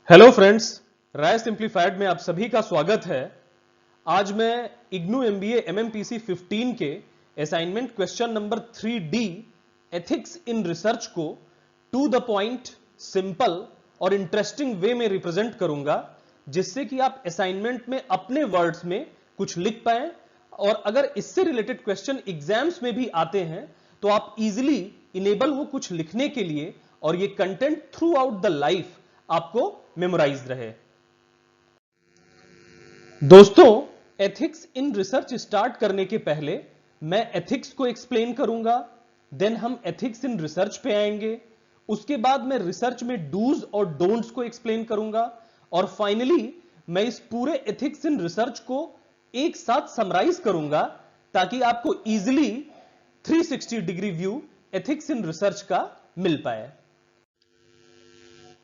Hello friends, राय simplified में आप सभी का स्वागत है। आज मैं इग्नू एमबीए एमएमपीसी 15 के assignment question number 3D ethics in research को टू द पॉइंट, सिंपल और इंटरेस्टिंग वे में रिप्रेजेंट करूंगा, जिससे कि आप असाइनमेंट में अपने वर्ड्स में कुछ लिख पाए और अगर इससे रिलेटेड क्वेश्चन एग्जाम्स में भी आते हैं तो आप इजीली इनेबल हो कुछ लिखने के लिए और ये content through out the life आपको मेमोराइज रहे। दोस्तों, एथिक्स इन रिसर्च स्टार्ट करने के पहले मैं एथिक्स को एक्सप्लेन करूंगा, देन हम एथिक्स इन रिसर्च पे आएंगे, उसके बाद मैं रिसर्च में डूज और डोंट्स को एक्सप्लेन करूंगा और फाइनली मैं इस पूरे एथिक्स इन रिसर्च को एक साथ समराइज करूंगा ताकि आपको easily 360 degree view ethics in research का मिल पाए।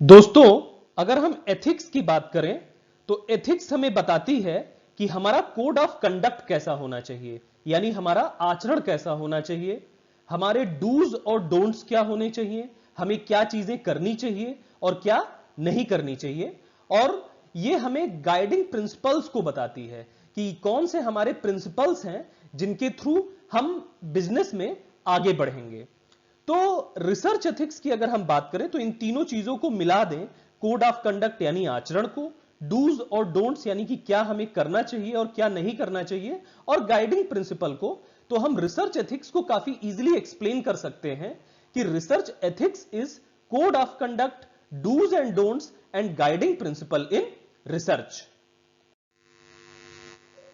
दोस्तों, अगर हम एथिक्स की बात करें तो एथिक्स हमें बताती है कि हमारा कोड ऑफ कंडक्ट कैसा होना चाहिए, यानी हमारा आचरण कैसा होना चाहिए, हमारे डूज और डोंट्स क्या होने चाहिए, हमें क्या चीजें करनी चाहिए और क्या नहीं करनी चाहिए। और यह हमें गाइडिंग प्रिंसिपल्स को बताती है कि कौन से हमारे प्रिंसिपल्स हैं जिनके थ्रू हम बिजनेस में आगे बढ़ेंगे। तो रिसर्च एथिक्स की अगर हम बात करें तो इन तीनों चीजों को मिला दें, कोड ऑफ कंडक्ट यानी आचरण को, डूज और डोंट्स यानी कि क्या हमें करना चाहिए और क्या नहीं करना चाहिए, और गाइडिंग प्रिंसिपल को, तो हम रिसर्च एथिक्स को काफी इजीली एक्सप्लेन कर सकते हैं कि research ethics is code of conduct, dos and don'ts and guiding principle in research.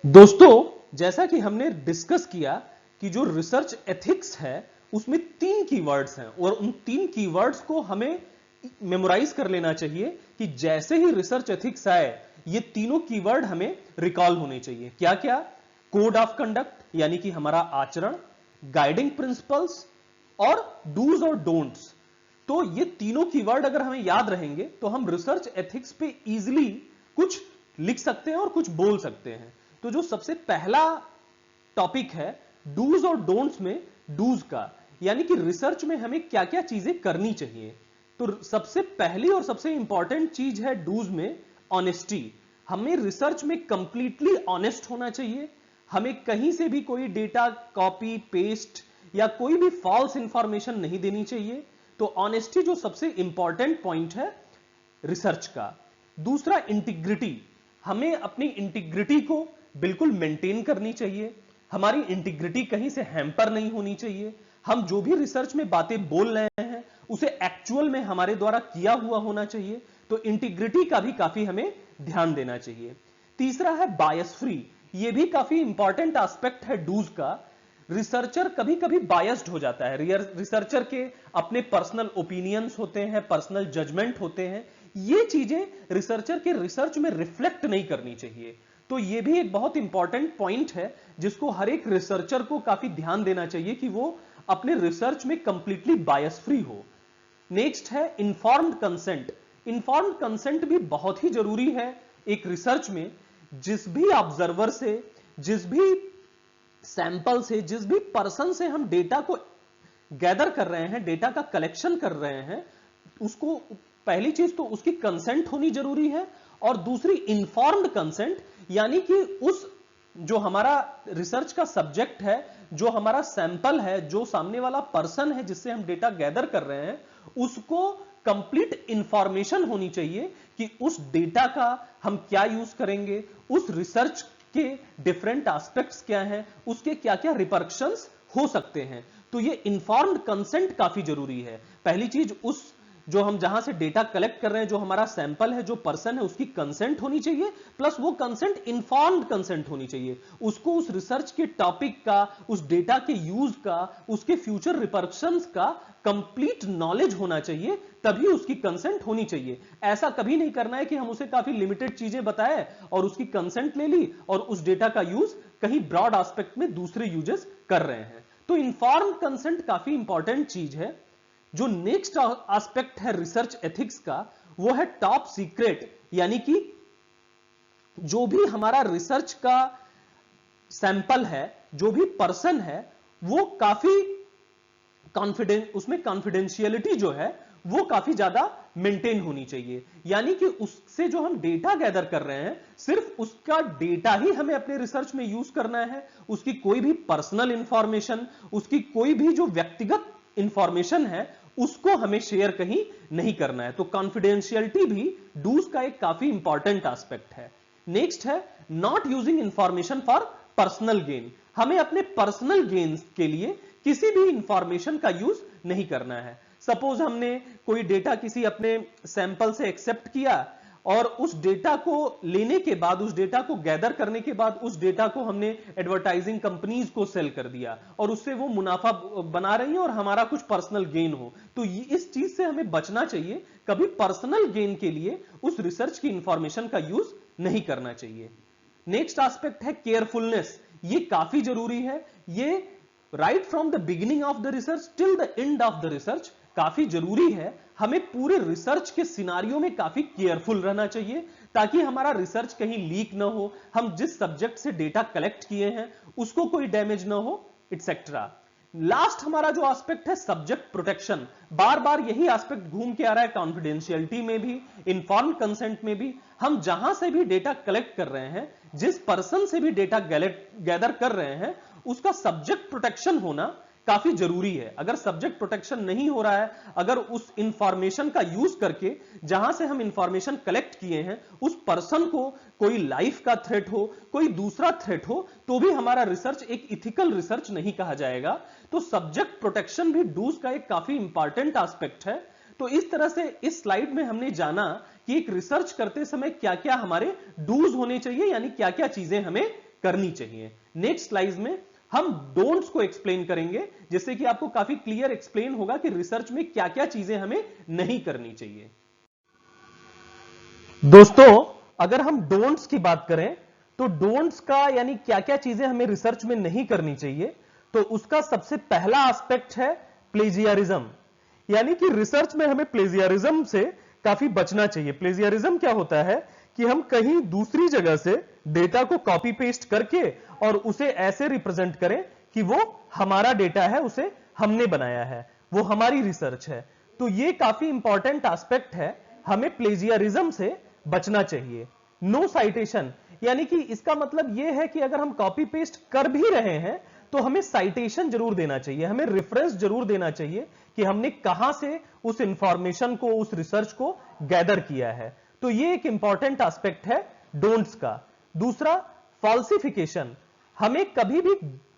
दोस्तों, जैसा कि हमने डिस्कस किया कि जो रिसर्च एथिक्स है उसमें 3 कीवर्ड्स हैं और उन 3 कीवर्ड्स को हमें मेमोराइज कर लेना चाहिए कि जैसे ही रिसर्च एथिक्स आए ये तीनों कीवर्ड हमें रिकॉल होने चाहिए। क्या क्या? कोड ऑफ कंडक्ट यानी कि हमारा आचरण, गाइडिंग प्रिंसिपल्स और डूज और डोंट्स। तो ये तीनों कीवर्ड अगर हमें याद रहेंगे तो हम रिसर्च एथिक्स पे इजीली कुछ लिख सकते हैं और कुछ बोल सकते हैं। तो जो सबसे पहला टॉपिक है डूज और डोंट्स में डूज का, यानी कि रिसर्च में हमें क्या क्या चीजें करनी चाहिए। तो सबसे पहली और सबसे इंपॉर्टेंट चीज है डूज में ऑनेस्टी। हमें रिसर्च में कंप्लीटली ऑनेस्ट होना चाहिए। हमें कहीं से भी कोई डेटा कॉपी पेस्ट या कोई भी फॉल्स इंफॉर्मेशन नहीं देनी चाहिए। तो ऑनेस्टी जो सबसे इंपॉर्टेंट पॉइंट है रिसर्च का। दूसरा, इंटीग्रिटी। हमें अपनी इंटीग्रिटी को बिल्कुल मेंटेन करनी चाहिए। हमारी इंटीग्रिटी कहीं से हैम्पर नहीं होनी चाहिए। हम जो भी रिसर्च में बातें बोल रहे हैं उसे एक्चुअल में हमारे द्वारा किया हुआ होना चाहिए। तो इंटीग्रिटी का भी काफी हमें ध्यान देना चाहिए। तीसरा है बायस फ्री। यह भी काफी इंपॉर्टेंट एस्पेक्ट है डूज का। रिसर्चर कभी कभी बायस्ड हो जाता है। रिसर्चर के अपने पर्सनल ओपिनियंस होते हैं, पर्सनल जजमेंट होते हैं। ये चीजें रिसर्चर के रिसर्च में रिफ्लेक्ट नहीं करनी चाहिए। तो यह भी एक बहुत इंपॉर्टेंट पॉइंट है जिसको हर एक रिसर्चर को काफी ध्यान देना चाहिए कि वो अपने रिसर्च में कंप्लीटली बायस फ्री हो। नेक्स्ट है इंफॉर्म्ड कंसेंट। इंफॉर्म्ड कंसेंट भी बहुत ही जरूरी है एक रिसर्च में। जिस भी ऑब्जर्वर से, जिस भी सैंपल से, जिस भी पर्सन से हम डेटा को गैदर कर रहे हैं, डेटा का कलेक्शन कर रहे हैं, उसको पहली चीज तो उसकी कंसेंट होनी जरूरी है और दूसरी इंफॉर्म्ड कंसेंट, यानी कि उस जो हमारा रिसर्च का सब्जेक्ट है, जो हमारा सैंपल है, जो सामने वाला पर्सन है जिससे हम डेटा गैदर कर रहे हैं, उसको कंप्लीट इंफॉर्मेशन होनी चाहिए कि उस डेटा का हम क्या यूज करेंगे, उस रिसर्च के डिफरेंट एस्पेक्ट्स क्या हैं, उसके क्या क्या रिपरक्शंस हो सकते हैं। तो ये इंफॉर्म्ड कंसेंट काफी जरूरी है। पहली चीज, उस जो हम जहां से डेटा कलेक्ट कर रहे हैं, जो हमारा सैंपल है, जो पर्सन है, उसकी कंसेंट होनी चाहिए, प्लस वो कंसेंट इंफॉर्म्ड कंसेंट होनी चाहिए। उसको उस रिसर्च के टॉपिक का, उस डेटा के यूज का, उसके फ्यूचर रिपरक्शंस का कंप्लीट नॉलेज होना चाहिए, तभी उसकी कंसेंट होनी चाहिए। ऐसा कभी नहीं करना है कि हम उसे काफी लिमिटेड चीजें बताएं और उसकी कंसेंट ले ली और उस डेटा का यूज कहीं ब्रॉड एस्पेक्ट में दूसरे यूजेस कर रहे हैं। तो इंफॉर्म्ड कंसेंट काफी इंपॉर्टेंट चीज है। जो नेक्स्ट एस्पेक्ट है रिसर्च एथिक्स का, वो है टॉप सीक्रेट, यानी कि जो भी हमारा रिसर्च का सैंपल है, जो भी पर्सन है, वो काफी कॉन्फिडेंस, उसमें कॉन्फिडेंशियलिटी जो है वो काफी ज्यादा मेंटेन होनी चाहिए। यानी कि उससे जो हम डेटा गैदर कर रहे हैं, सिर्फ उसका डेटा ही हमें अपने रिसर्च में यूज करना है। उसकी कोई भी पर्सनल इंफॉर्मेशन, उसकी कोई भी जो व्यक्तिगत इंफॉर्मेशन है, उसको हमें शेयर कहीं नहीं करना है। तो कॉन्फिडेंशियलिटी भी डूज का एक काफी इंपॉर्टेंट एस्पेक्ट है। नेक्स्ट है not using information for personal gain. हमें अपने पर्सनल गेन्स के लिए किसी भी इंफॉर्मेशन का यूज नहीं करना है। सपोज हमने कोई डेटा किसी अपने सैंपल से एक्सेप्ट किया और उस डेटा को लेने के बाद, उस डेटा को गैदर करने के बाद, उस डेटा को हमने एडवर्टाइजिंग कंपनीज को सेल कर दिया और उससे वो मुनाफा बना रही है और हमारा कुछ पर्सनल गेन हो। तो इस चीज से हमें बचना चाहिए। कभी पर्सनल गेन के लिए उस रिसर्च की इंफॉर्मेशन का यूज नहीं करना चाहिए। नेक्स्ट एस्पेक्ट है केयरफुलनेस। ये काफी जरूरी है। ये right from the beginning of the research till the end of the research काफी जरूरी है। हमें पूरे रिसर्च के सिनारियो में काफी केयरफुल रहना चाहिए ताकि हमारा रिसर्च कहीं लीक ना हो, हम जिस सब्जेक्ट से डेटा कलेक्ट किए हैं उसको कोई डैमेज ना हो, एटसेट्रा। लास्ट हमारा जो एस्पेक्ट है सब्जेक्ट प्रोटेक्शन। बार बार यही एस्पेक्ट घूम के आ रहा है कॉन्फिडेंशियलिटी में भी, इन्फॉर्म्ड कंसेंट में भी। हम जहां से भी डेटा कलेक्ट कर रहे हैं, जिस पर्सन से भी डेटा गैदर कर रहे हैं, उसका सब्जेक्ट प्रोटेक्शन होना काफी जरूरी है। अगर सब्जेक्ट प्रोटेक्शन नहीं हो रहा है, अगर उस इंफॉर्मेशन का यूज करके जहां से हम इंफॉर्मेशन कलेक्ट किए हैं उस पर्सन को कोई लाइफ का थ्रेट हो, कोई दूसरा थ्रेट हो, तो भी हमारा रिसर्च एक इथिकल रिसर्च नहीं कहा जाएगा। तो सब्जेक्ट प्रोटेक्शन भी डूज का एक काफी इंपॉर्टेंट एस्पेक्ट है। तो इस तरह से इस स्लाइड में हमने जाना कि एक रिसर्च करते समय क्या क्या हमारे डूज होने चाहिए, यानी क्या क्या चीजें हमें करनी चाहिए। नेक्स्ट स्लाइड में हम डोंट्स को एक्सप्लेन करेंगे, जिससे कि आपको काफी क्लियर एक्सप्लेन होगा कि रिसर्च में क्या क्या चीजें हमें नहीं करनी चाहिए। दोस्तों, अगर हम डोंट्स की बात करें तो डोंट्स का यानी क्या क्या चीजें हमें रिसर्च में नहीं करनी चाहिए, तो उसका सबसे पहला एस्पेक्ट है प्लेजियरिज्म। यानी कि रिसर्च में हमें प्लेजियरिज्म से काफी बचना चाहिए। प्लेजियरिज्म क्या होता है कि हम कहीं दूसरी जगह से डेटा को कॉपी पेस्ट करके और उसे ऐसे रिप्रेजेंट करें कि वो हमारा डेटा है, उसे हमने बनाया है, वो हमारी रिसर्च है। तो ये काफी इंपॉर्टेंट एस्पेक्ट है, हमें प्लेजियरिज्म से बचना चाहिए। नो साइटेशन, यानी कि इसका मतलब यह है कि अगर हम कॉपी पेस्ट कर भी रहे हैं तो हमें साइटेशन जरूर देना चाहिए, हमें रेफरेंस जरूर देना चाहिए कि हमने कहां से उस इंफॉर्मेशन को, उस रिसर्च को गैदर किया है। तो ये एक इंपॉर्टेंट एस्पेक्ट है डोंट्स का। दूसरा, फॉल्सिफिकेशन। हमें कभी भी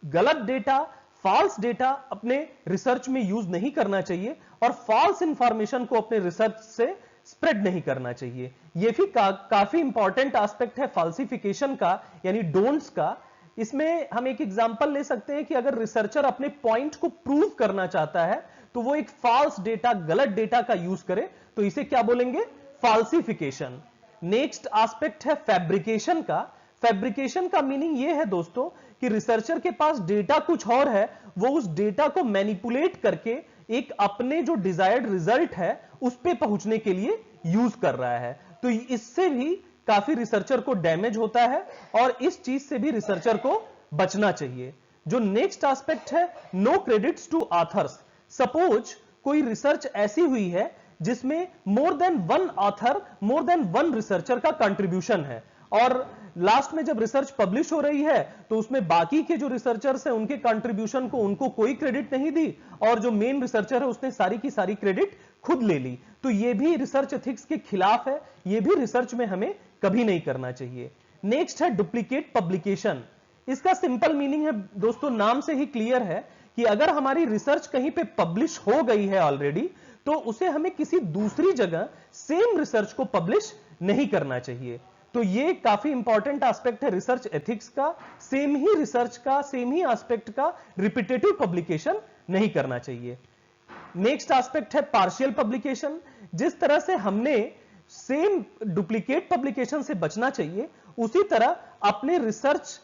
गलत डेटा, फॉल्स डेटा अपने रिसर्च में यूज नहीं करना चाहिए और फॉल्स इंफॉर्मेशन को अपने रिसर्च से स्प्रेड नहीं करना चाहिए। यह भी काफी इंपॉर्टेंट एस्पेक्ट है फॉल्सिफिकेशन का, यानी डोंट्स का। इसमें हम एक एग्जांपल ले सकते हैं कि अगर रिसर्चर अपने पॉइंट को प्रूव करना चाहता है तो वो एक फॉल्स डेटा, गलत डेटा का यूज करे, तो इसे क्या बोलेंगे? फॉल्सिफिकेशन। नेक्स्ट एस्पेक्ट है फैब्रिकेशन का। फैब्रिकेशन का मीनिंग यह है दोस्तों कि रिसर्चर के पास डेटा कुछ और है, वो उस डेटा को मैनिपुलेट करके एक अपने जो डिजायर्ड रिजल्ट है उस पे पहुंचने के लिए यूज कर रहा है। तो इससे भी काफी रिसर्चर को डैमेज होता है और इस चीज से भी रिसर्चर को बचना चाहिए। जो नेक्स्ट एस्पेक्ट है, no credits to authors. Suppose कोई रिसर्च ऐसी हुई है जिसमें more than one author, more than one researcher का कंट्रीब्यूशन है और लास्ट में जब रिसर्च पब्लिश हो रही है तो उसमें बाकी के जो रिसर्चर्स हैं उनके कंट्रीब्यूशन को उनको कोई क्रेडिट नहीं दी और जो मेन रिसर्चर है उसने सारी की सारी क्रेडिट खुद ले ली। तो यह भी रिसर्च एथिक्स के खिलाफ है, यह भी रिसर्च में हमें कभी नहीं करना चाहिए। नेक्स्ट है डुप्लीकेट पब्लिकेशन। इसका सिंपल मीनिंग है दोस्तों, नाम से ही क्लियर है कि अगर हमारी रिसर्च कहीं पे पब्लिश हो गई है ऑलरेडी तो उसे हमें किसी दूसरी जगह सेम रिसर्च को पब्लिश नहीं करना चाहिए। तो ये काफी इंपॉर्टेंट एस्पेक्ट है रिसर्च एथिक्स का। सेम ही रिसर्च का, सेम ही एस्पेक्ट का रिपीटेटिव पब्लिकेशन नहीं करना चाहिए। नेक्स्ट एस्पेक्ट है पार्शियल पब्लिकेशन। जिस तरह से हमने सेम डुप्लीकेट पब्लिकेशन से बचना चाहिए, उसी तरह अपने रिसर्च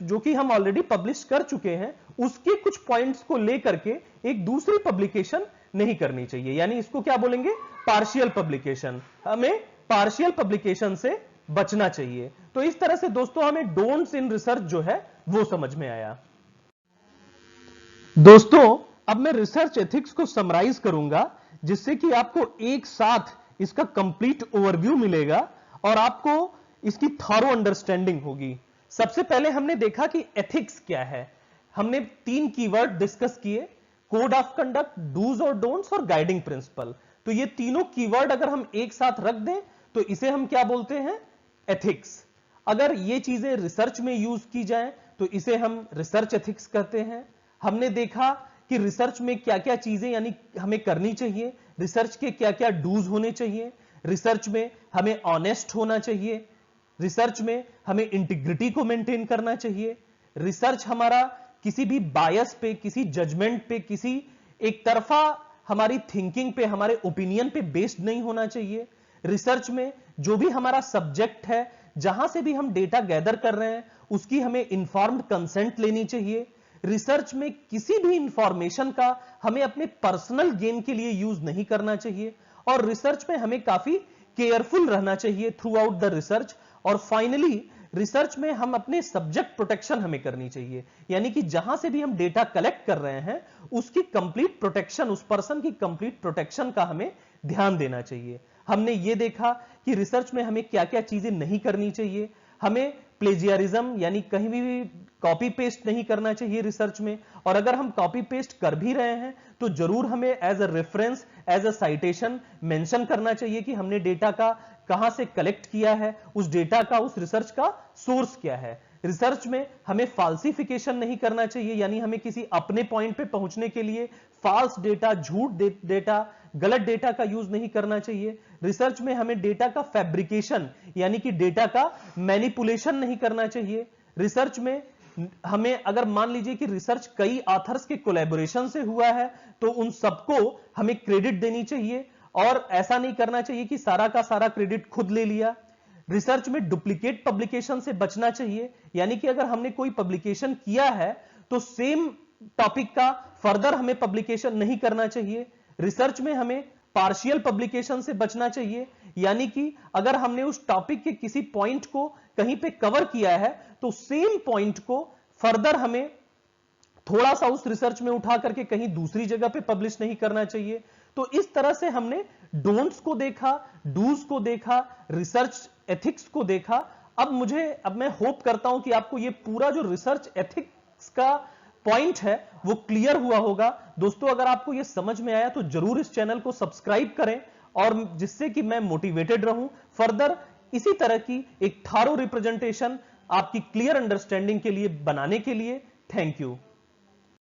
जो कि हम ऑलरेडी पब्लिश कर चुके हैं उसके कुछ पॉइंट्स को लेकर के एक दूसरी पब्लिकेशन नहीं करनी चाहिए, यानी इसको क्या बोलेंगे? Partial publication. हमें पार्शियल पब्लिकेशन से बचना चाहिए। तो इस तरह से दोस्तों हमें डोंट्स इन रिसर्च जो है वो समझ में आया। दोस्तों अब मैं रिसर्च एथिक्स को समराइज करूंगा, जिससे कि आपको एक साथ इसका कंप्लीट ओवरव्यू मिलेगा और आपको इसकी थॉरो अंडरस्टैंडिंग होगी। सबसे पहले हमने देखा कि एथिक्स क्या है। हमने 3 कीवर्ड डिस्कस किए, कोड ऑफ कंडक्ट, डूज और डोंट्स और गाइडिंग प्रिंसिपल। तो ये तीनों कीवर्ड अगर हम एक साथ रख दें तो इसे हम क्या बोलते हैं, एथिक्स। अगर ये चीजें रिसर्च में यूज की जाए तो इसे हम रिसर्च एथिक्स कहते हैं। हमने देखा कि रिसर्च में क्या क्या चीजें यानी हमें करनी चाहिए, रिसर्च के क्या क्या डूज होने चाहिए, रिसर्च में हमें ऑनेस्ट होना चाहिए, रिसर्च में हमें इंटीग्रिटी को मेंटेन करना चाहिए, रिसर्च हमारा किसी भी बायस पे, किसी जजमेंट पे, किसी एक तरफा हमारी थिंकिंग पे, हमारे ओपिनियन पे बेस्ड नहीं होना चाहिए। रिसर्च में जो भी हमारा सब्जेक्ट है, जहां से भी हम डेटा गैदर कर रहे हैं, उसकी हमें इंफॉर्म्ड कंसेंट लेनी चाहिए। रिसर्च में किसी भी इंफॉर्मेशन का हमें अपने पर्सनल गेन के लिए यूज नहीं करना चाहिए और रिसर्च में हमें काफी केयरफुल रहना चाहिए थ्रू आउट द रिसर्च। और फाइनली रिसर्च में हम अपने सब्जेक्ट प्रोटेक्शन हमें करनी चाहिए, यानी कि जहां से भी हम डेटा कलेक्ट कर रहे हैं उसकी कंप्लीट प्रोटेक्शन, उस पर्सन की कंप्लीट प्रोटेक्शन का हमें ध्यान देना चाहिए। हमने ये देखा कि रिसर्च में हमें क्या क्या चीजें नहीं करनी चाहिए। हमें प्लेजियरिज्म यानी कहीं भी कॉपी पेस्ट नहीं करना चाहिए रिसर्च में, और अगर हम कॉपी पेस्ट कर भी रहे हैं तो जरूर हमें as a reference, as a citation mention करना चाहिए कि हमने डेटा का कहां से कलेक्ट किया है, उस डेटा का, उस रिसर्च का सोर्स क्या है। रिसर्च में हमें फाल्सिफिकेशन नहीं करना चाहिए, यानी हमें किसी अपने पॉइंट पे पहुंचने के लिए फॉल्स डेटा, झूठ डेटा, गलत डेटा का यूज नहीं करना चाहिए। रिसर्च में हमें डेटा का फैब्रिकेशन यानी कि डेटा का मैनिपुलेशन नहीं करना चाहिए। रिसर्च में हमें अगर मान लीजिए कि रिसर्च कई ऑथर्स के कोलैबोरेशन से हुआ है तो उन सबको हमें क्रेडिट देनी चाहिए और ऐसा नहीं करना चाहिए कि सारा का सारा क्रेडिट खुद ले लिया। रिसर्च में डुप्लीकेट पब्लिकेशन से बचना चाहिए, यानी कि अगर हमने कोई पब्लिकेशन किया है तो सेम टॉपिक का फर्दर हमें पब्लिकेशन नहीं करना चाहिए। रिसर्च में हमें पार्शियल पब्लिकेशन से बचना चाहिए, यानी कि अगर हमने उस टॉपिक के किसी पॉइंट को कहीं पे कवर किया है तो सेम पॉइंट को फर्दर हमें थोड़ा सा उस रिसर्च में उठा करके कहीं दूसरी जगह पे पब्लिश नहीं करना चाहिए। तो इस तरह से हमने डोंट्स को देखा, डूज को देखा, रिसर्च एथिक्स को देखा। अब मैं होप करता हूं कि आपको ये पूरा जो रिसर्च एथिक्स का पॉइंट है वो क्लियर हुआ होगा। दोस्तों, अगर आपको ये समझ में आया तो जरूर इस चैनल को सब्सक्राइब करें और जिससे कि मैं मोटिवेटेड रहूं फर्दर इसी तरह की एक थारो रिप्रेजेंटेशन आपकी क्लियर अंडरस्टैंडिंग के लिए बनाने के लिए। Thank you.